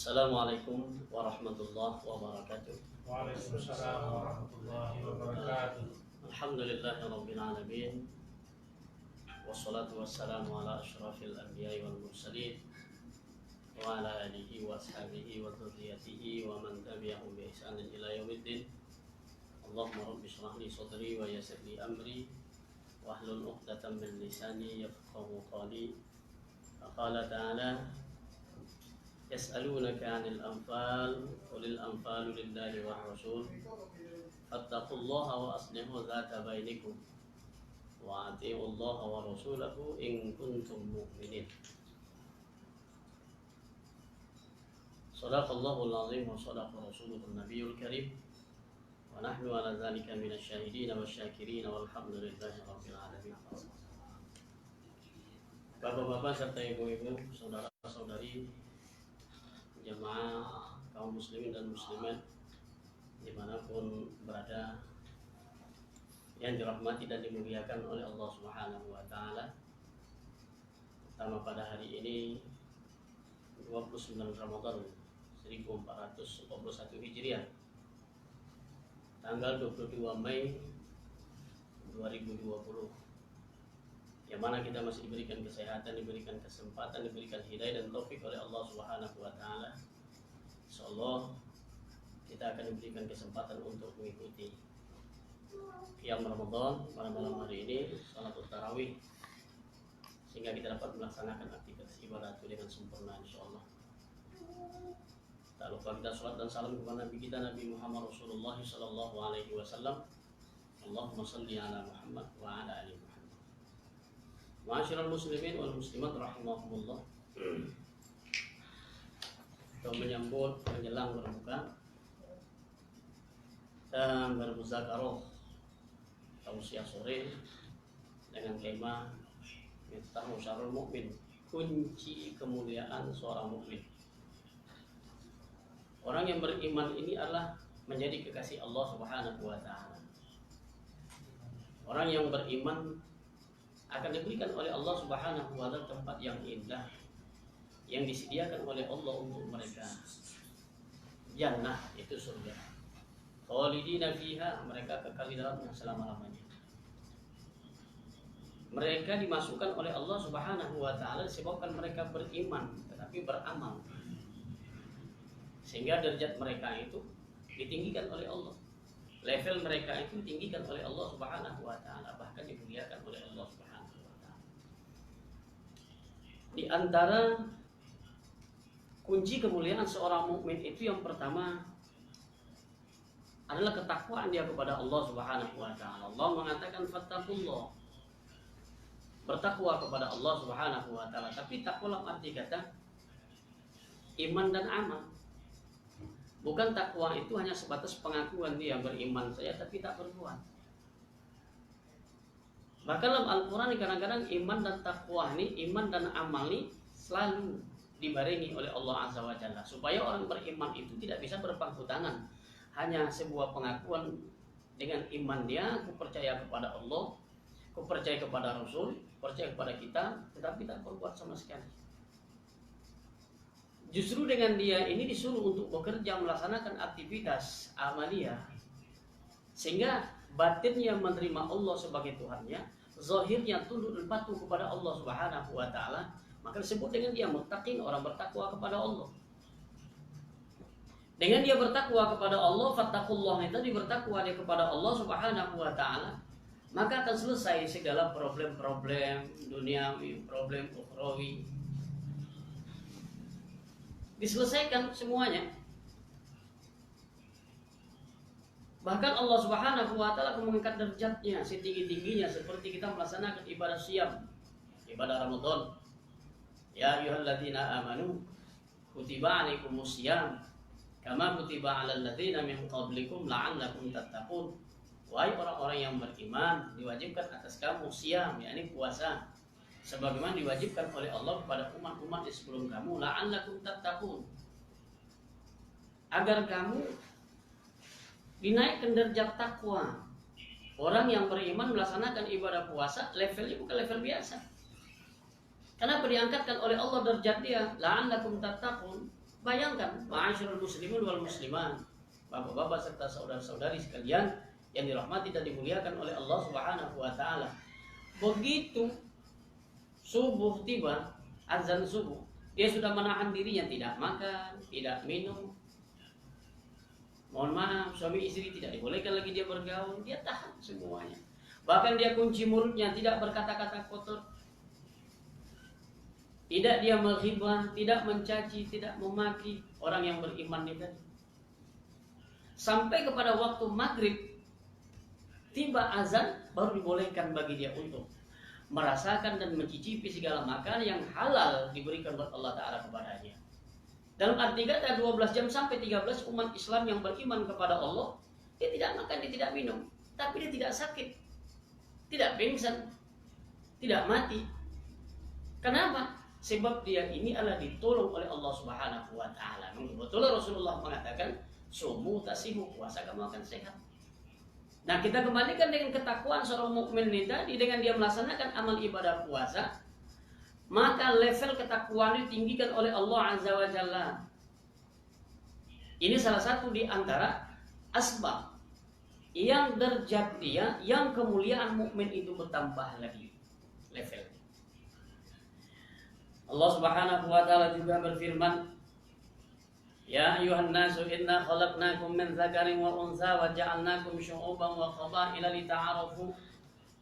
Assalamualaikum warahmatullahi wabarakatuh. Waalaikumsalam warahmatullahi wabarakatuh. Alhamdulillahirabbil alamin. Wassalatu wassalamu ala asyrafil anbiya'i wal mursalin wa ala alihi wa ashabihi wa dzurriyyatihi wa man tabi'ahum bi ihsanin ila yaumiddin. Allahumma rabbi shrah li sadri wa yassir li amri wa hlul 'uqdatam min lisani yafqahu qawli. Qala ta'ala yas'alunaka 'anil anfal qulil anfalu lillahi war rasul fattaqullaha wa aslihu dzata bainakum wa atiullaha wa rasulahu in kuntum mu'minin. Shadaqallahul azim wa shadaqa rasuluhun nabiyul karim wa nahnu ala dzalika minasyahidin wasyakirin walhamdulillahi rabbil alamin. Bapak-bapak serta ibu-ibu, saudara-saudari jamaah kaum muslimin dan muslimat dimanapun berada yang dirahmati dan dimuliakan oleh Allah Subhanahu wa Ta'ala. Pertama pada hari ini 29 Ramadan 1441 Hijriah, tanggal 22 Mei 2020, yang mana kita masih diberikan kesehatan, diberikan kesempatan, diberikan hidayah dan taufik oleh Allah Subhanahu wa Ta'ala. Insyaallah kita akan diberikan kesempatan untuk mengikuti qiyam Ramadan pada malam hari ini, salat tarawih, sehingga kita dapat melaksanakan aktivitas ibadah itu dengan sempurna insyaallah. Tak lupa kita salat dan salam kepada Nabi kita Nabi Muhammad Rasulullah sallallahu alaihi wasallam. Allahumma shalli ala Muhammad wa ala ali Muhammad. Ma'asyiral muslimin wal muslimat rahimakumullah. Kita menyambut menjelang berbuka dan bermuzakarah tausiah sore dengan tema Miftahu Syarrul Mu'min, kunci kemuliaan seorang mukmin. Orang yang beriman ini adalah menjadi kekasih Allah Subhanahu wa Ta'ala. Orang yang beriman akan diberikan oleh Allah Subhanahu wa Ta'ala tempat yang indah yang disediakan oleh Allah untuk mereka. Jannah, itu surga. Khalidina fiha, mereka kekal di dalamnya selama-lamanya. Mereka dimasukkan oleh Allah Subhanahu wa Ta'ala disebabkan mereka beriman tetapi beramal, sehingga derajat mereka itu ditinggikan oleh Allah. Level mereka itu ditinggikan oleh Allah Subhanahu wa Ta'ala, bahkan dimuliakan oleh Allah Subhanahu wa Ta'ala. Di antara kunci kemuliaan seorang mukmin itu yang pertama adalah ketakwaan dia kepada Allah Subhanahu wa Ta'ala. Allah mengatakan fattaqullah, bertakwa kepada Allah Subhanahu wa Ta'ala. Tapi takwa dalam arti kata iman dan amal. Bukan takwa itu hanya sebatas pengakuan dia beriman saja tapi tak berbuat. Bahkan dalam Al-Quran kadang-kadang iman dan takwa ini, iman dan amal ini selalu dibarengi oleh Allah Azza wa Jalla, supaya orang beriman itu tidak bisa berpangku tangan hanya sebuah pengakuan dengan iman dia, aku percaya kepada Allah, aku percaya kepada Rasul, percaya kepada kita, tetapi tak berbuat sama sekali. Justru dengan dia ini disuruh untuk bekerja melaksanakan aktivitas amaliyah, sehingga batinnya menerima Allah sebagai Tuhannya, zahirnya tunduk dan patuh kepada Allah Subhanahu wa Ta'ala, maka disebut dengan dia muttaqin, orang bertakwa kepada Allah. Dengan dia bertakwa kepada Allah, fattaqullah, itu dia bertakwa dia kepada Allah Subhanahu wa Ta'ala, maka akan selesai segala problem-problem duniawi, problem ukhrawi, diselesaikan semuanya. Bahkan Allah Subhanahu wa Ta'ala akan mengangkat derajatnya setinggi-tingginya seperti kita melaksanakan ibadah siyam, ibadah Ramadan. Ya ayyuhalladzina amanu kutiba alaikumus syiyam kama kutiba alal ladzina min qablikum la'allakum tattaqun. Wahai orang-orang yang beriman, diwajibkan atas kamu syiyam, yakni puasa, sebagaimana diwajibkan oleh Allah kepada umat-umat di sebelum kamu, la'allakum tattaqun, agar kamu dinaikkan derajat takwa. Orang yang beriman melaksanakan ibadah puasa, levelnya bukan level biasa. Kenapa diangkatkan oleh Allah derajat dia? La'allakum tattaqun, Bayangkan, ma'asyiral muslimin wal muslimat, bapak-bapak serta saudara-saudari sekalian yang dirahmati dan dimuliakan oleh Allah Subhanahu wa taala. Begitu subuh tiba, azan subuh, dia sudah menahan dirinya, tidak makan, tidak minum. Mohon maaf, suami istri tidak dibolehkan lagi dia bergaul, dia tahan semuanya. Bahkan dia kunci mulutnya, tidak berkata-kata kotor. Tidak dia menghibah, tidak mencaci, tidak memaki orang yang beriman itu. Sampai kepada waktu maghrib, tiba azan, baru dibolehkan bagi dia untuk merasakan dan mencicipi segala makanan yang halal diberikan oleh Allah Ta'ala kepadanya. Dalam arti kata 12 jam sampai 13 umat Islam yang beriman kepada Allah, dia tidak makan, dia tidak minum, tapi dia tidak sakit, tidak pingsan, tidak mati. Kenapa? Sebab dia ini adalah ditolong oleh Allah Subhanahu wa taala. Betul Rasulullah mengatakan, "Sumu tasihu, puasa kamu akan sehat." Nah, kita kembalikan dengan ketakwaan seorang mukmin ini tadi, dengan dia melaksanakan amal ibadah puasa, maka level ketakwaannya ditinggikan oleh Allah Azza wa Jalla. Ini salah satu di antara asbab yang derajat dia, yang kemuliaan mukmin itu bertambah lagi levelnya. Allah Subhanahu wa taala juga berfirman, "Ya ayuhan nasu inna khalaqnakum min dzakarin wa untha wa ja'alnakum syu'uban wa qabaila lita'arafu."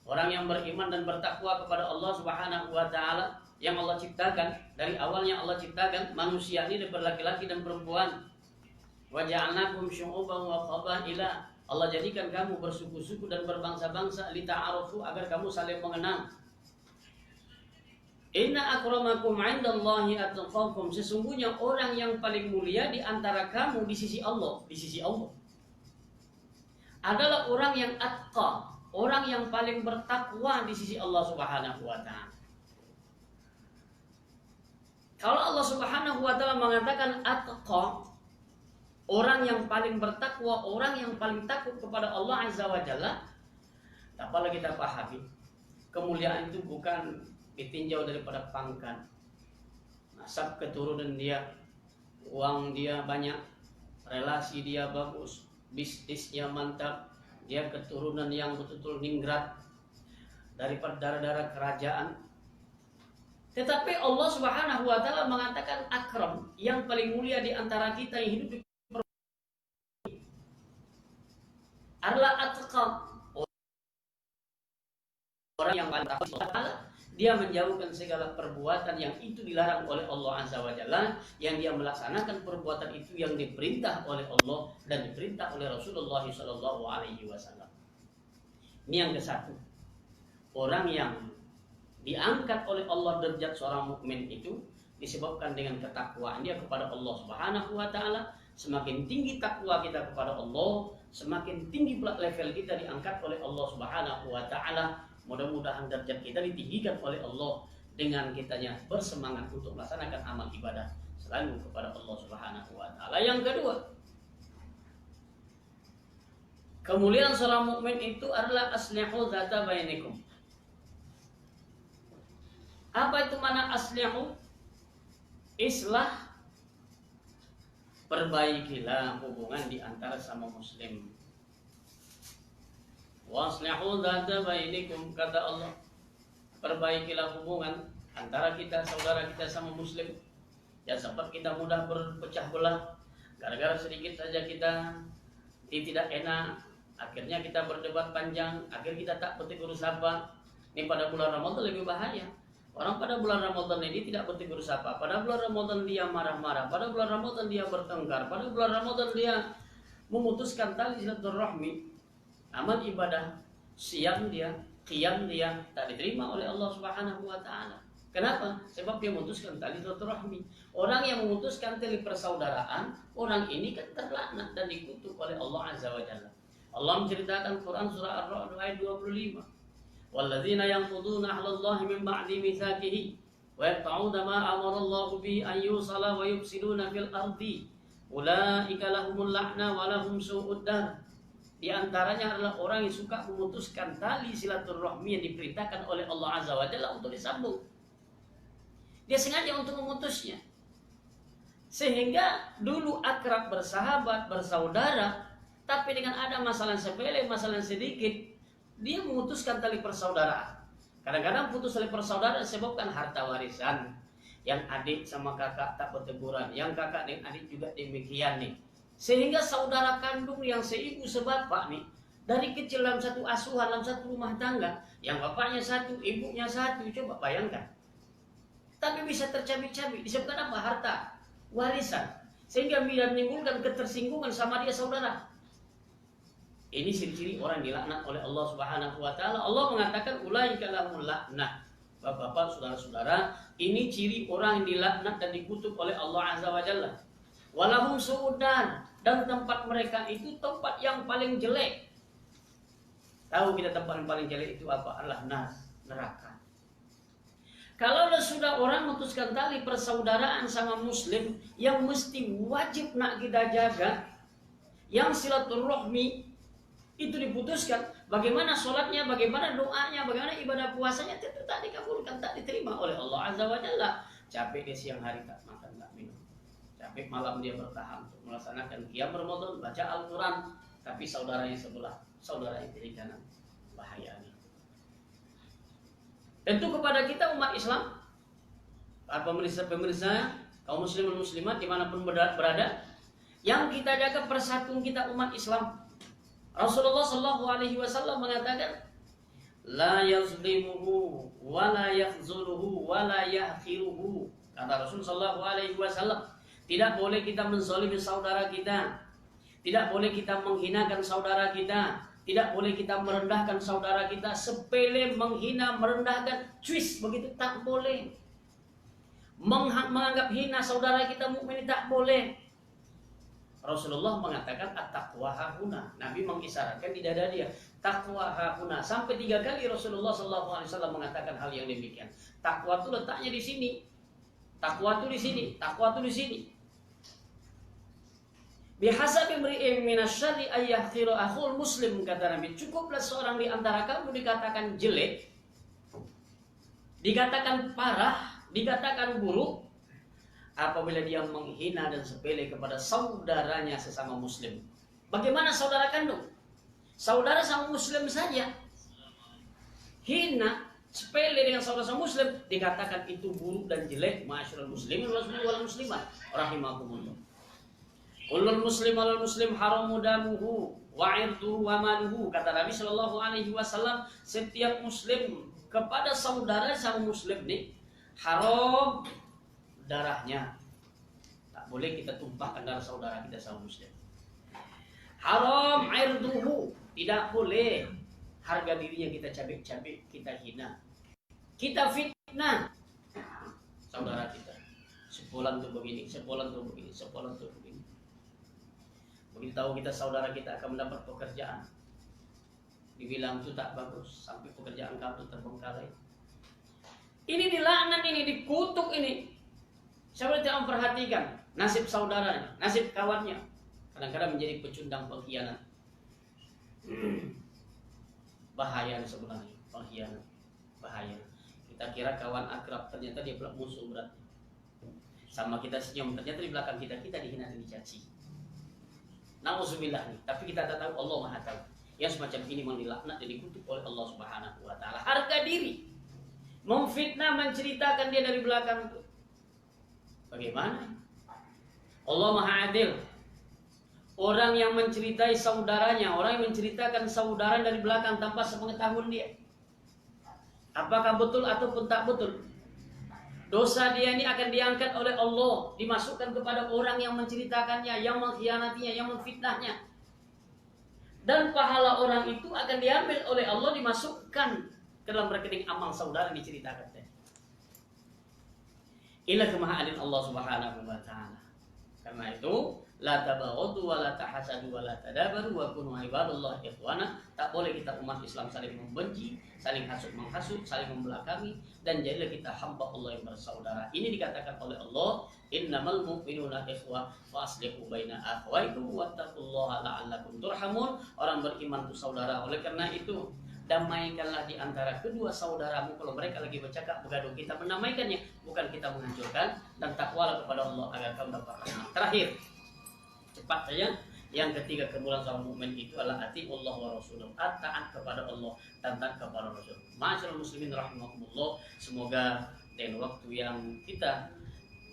Orang yang beriman dan bertakwa kepada Allah Subhanahu wa taala, yang Allah ciptakan, dari awalnya Allah ciptakan manusia ini dari laki-laki dan perempuan. Wa ja'alnakum syu'uban wa qabaila. Allah jadikan kamu bersuku-suku dan berbangsa-bangsa, lita'arafu, agar kamu saling mengenal. Inna akramakum 'indallahi atqakum. Sesungguhnya orang yang paling mulia di antara kamu di sisi Allah, adalah orang yang atqa, orang yang paling bertakwa di sisi Allah Subhanahu wa taala. Kalau Allah Subhanahu wa taala mengatakan atqa, orang yang paling bertakwa, orang yang paling takut kepada Allah Azza wa Jalla, apalagi kita pahami, kemuliaan itu bukan ditinjau daripada pangkat, nasab keturunan dia, uang dia banyak, relasi dia bagus, bisnisnya mantap, dia keturunan yang betul-betul ningrat daripada darah-darah kerajaan. Tetapi Allah Subhanahu wa taala mengatakan akram, yang paling mulia di antara kita yang hidup di adalah atqa, orang yang paling takut Allah. Dia menjauhkan segala perbuatan yang itu dilarang oleh Allah Azza wa Jalla, yang dia melaksanakan perbuatan itu yang diperintah oleh Allah dan diperintah oleh Rasulullah sallallahu alaihi wasallam. Ini yang ke-1. Orang yang diangkat oleh Allah derajat seorang mukmin itu disebabkan dengan ketakwaan dia kepada Allah Subhanahu wa taala. Semakin tinggi takwa kita kepada Allah, semakin tinggi pula level kita diangkat oleh Allah Subhanahu wa taala. Mudah-mudahan derajat kita ditinggikan oleh Allah dengan kitanya bersemangat untuk melaksanakan amal ibadah selalu kepada Allah Subhanahu wa taala. Yang kedua, kemuliaan seorang mukmin itu adalah aslihu dzata bainakum. Apa itu mana aslihu? Islah, perbaikilah hubungan di antara sama muslim. Waslihu dzata bainakum, kata Allah, perbaikilah hubungan antara kita, saudara kita sama muslim. Ya, sempat kita mudah berpecah belah gara-gara sedikit saja kita tidak enak, akhirnya kita berdebat panjang, akhir kita tak bertegur sapa. Ini pada bulan Ramadan lebih bahaya. Orang pada bulan Ramadan ini tidak bertegur sapa. Pada bulan Ramadan dia marah-marah, pada bulan Ramadan dia bertengkar, pada bulan Ramadan dia memutuskan tali silaturahmi. Amal ibadah, siam dia, qiyam dia tak diterima oleh Allah Subhanahu wa taala. Kenapa? Sebab dia memutuskan tali silaturahmi. Orang yang memutuskan tali persaudaraan, orang ini kan terlaknat dan dikutuk oleh Allah Azza wa Jalla. Allah menceritakan Quran surah Ar-Ra'd ayat 25. Walladzina yanquduna ahdallahi min ba'di mitsaqihi wa yaqta'una ma amara Allahu bihi an yusala wa yufsiduna fil ardi. Ulaika lahumul la'na wa lahum su'ud dar. Di antaranya adalah orang yang suka memutuskan tali silaturahmi yang diperintahkan oleh Allah Azza wa Jalla untuk disambung. Dia sengaja untuk memutusnya. Sehingga dulu akrab, bersahabat, bersaudara, tapi dengan ada masalah sepele, masalah sedikit, dia memutuskan tali persaudaraan. Kadang-kadang putus tali persaudaraan disebabkan harta warisan. Yang adik sama kakak tak berteguran, yang kakak dan adik juga demikian nih. Sehingga saudara kandung yang seibu sebapak nih, dari kecil dalam satu asuhan, dalam satu rumah tangga, yang bapaknya satu, ibunya satu, coba bayangkan. Tapi bisa tercabik-cabik, disebabkan apa? Harta warisan, sehingga bila menimbulkan ketersinggungan sama dia saudara. Ini ciri-ciri orang dilaknat oleh Allah Subhanahu wa taala. Allah mengatakan ulaika lahumul laknah. Bapak-bapak, saudara-saudara, ini ciri orang yang dilaknat dan dikutuk oleh Allah Azza wa Jalla. Walahum su'udan, dan tempat mereka itu tempat yang paling jelek. Tahu kita tempat yang paling jelek itu apa? Adalah neraka. Kalau sudah orang memutuskan tali persaudaraan sama muslim, yang mesti wajib nak kita jaga, yang silaturahmi itu diputuskan, bagaimana sholatnya, bagaimana doanya, bagaimana ibadah puasanya, itu tak dikabulkan, tak diterima oleh Allah Azza wa Jalla. Capek dia siang hari tak makan, tak minum. Capek malam dia bertahan untuk melaksanakan qiyam Ramadan, baca Al-Quran, tapi saudaranya sebelah, saudara yang kiri kanan, bahaya nih. Tentu kepada kita umat Islam, pemirsa-pemirsa, kaum muslimin muslimat dimanapun berada, yang kita jaga persatuan kita umat Islam. Rasulullah Shallallahu Alaihi Wasallam mengatakan, la yazlimuhu, wa la yakhzuluhu, wa la yahqiruhu. Kata Rasul Shallallahu Alaihi Wasallam, tidak boleh kita menzalimi saudara kita, tidak boleh kita menghinakan saudara kita, tidak boleh kita merendahkan saudara kita, sepele menghina, merendahkan, cuis begitu tak boleh. Menganggap hina saudara kita mukmin tak boleh. Rasulullah mengatakan at-taqwa hahuna. Nabi mengisyaratkan di dada dia, taqwa hahuna. Sampai 3 kali Rasulullah SAW mengatakan hal yang demikian. Takwa itu letaknya di sini. Takwa itu di sini. Takwa itu di sini. Bihasabi mri'in minasyarri ayyahqira akhul muslim, kata Nabi. Cukuplah seorang di antara kamu dikatakan jelek, dikatakan parah, dikatakan buruk, apabila dia menghina dan sepele kepada saudaranya sesama muslim. Bagaimana saudara kandung? Saudara sama muslim saja hina, sepele dengan saudara sama muslim, dikatakan itu buruk dan jelek. Ma'asyiral muslimin wal muslimat rahimakumullah. Kullul muslim wal muslim haramu damuhu wa 'irduhu wa maluhu. Kata Nabi sallallahu alaihi wasallam, setiap muslim kepada saudara sama muslim nih haram darahnya. Tak boleh kita tumpahkan darah saudara kita sama muslim. Haram 'irduhu, tidak boleh harga dirinya kita cabik-cabik, kita hina, kita fitnah saudara kita. Sepolan tuh begini, sepolan tuh begini, sepolan tuh begini. Begitu tahu kita saudara kita akan mendapat pekerjaan, dibilang itu tak bagus, sampai pekerjaan kamu terbengkalai. Ini dilaknat, ini dikutuk, ini. Siapa tidak memperhatikan nasib saudaranya, nasib kawannya, kadang-kadang menjadi pecundang pengkhianat. Bahaya sebenarnya, pengkhianat, bahaya. Kita kira kawan akrab, ternyata dia pula musuh berat. Sama kita senyum, ternyata di belakang kita dihina dan dicaci. Nauzubillah nih, tapi kita tak tahu, Allah Maha tahu. Yang semacam ini memang dilaknat dan dikutuk oleh Allah Subhanahu wa taala. Harga diri, memfitnah, menceritakan dia dari belakang itu. Bagaimana? Allah Maha Adil. Orang yang menceritai saudaranya, orang yang menceritakan saudara dari belakang tanpa sepengetahuan dia, apakah betul ataupun tak betul, dosa dia ini akan diangkat oleh Allah, dimasukkan kepada orang yang menceritakannya, yang mengkhianatinya, yang memfitnahnya. Dan pahala orang itu akan diambil oleh Allah, dimasukkan ke dalam rekening amal saudara yang diceritakan tadi. Inilah kemahaadil Allah Subhanahu wa taala. Karena itu, la tabaghadu wa la tahasadu wa la tadabaru wa kunu ibadallah ikhwana. Tak boleh kita umat Islam saling membenci, saling hasud menghasut, saling membelakangi, dan jadilah kita hamba Allah yang bersaudara. Ini dikatakan oleh Allah, innamal mu'minuna ikhwah fa aslihu baina akhawaykum wattaqullaha la'allakum turhamun. Orang beriman itu saudara. Oleh karena itu, damaikanlah di antara kedua saudaramu kalau mereka lagi bercakap bergaduh. Kita mendamaikannya, bukan kita menghancurkan. Dan takwalah kepada Allah agar kamu dapat rahmat. Terakhir, cepat saja. Yang ketiga, kemuliaan seorang mukmin itu adalah ati Allah wa Rasulullah, taat kepada Allah dan taat kepada Rasul. Ma'asyiral muslimin rahimakumullah, semoga dengan waktu yang kita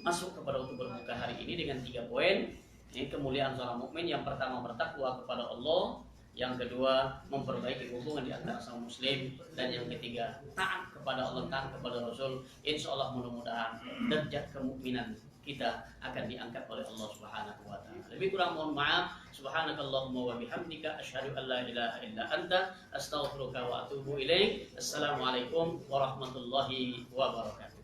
masuk kepada untuk berbuka hari ini dengan 3 poin. Ini kemuliaan seorang mukmin. Yang pertama, bertakwa kepada Allah. Yang kedua, memperbaiki hubungan di antara sama muslim. Dan yang ketiga, taat kepada Allah, taat kepada Rasul. Insya Allah mudah-mudahan derajat kemukminan kita akan diangkat oleh Allah Subhanahu wa taala. Lebih kurang mohon maaf. Subhanakallahumma wa bihamdika asyhadu an la ilaha illa anta astaghfiruka wa atubu ilaik. Assalamualaikum warahmatullahi wabarakatuh.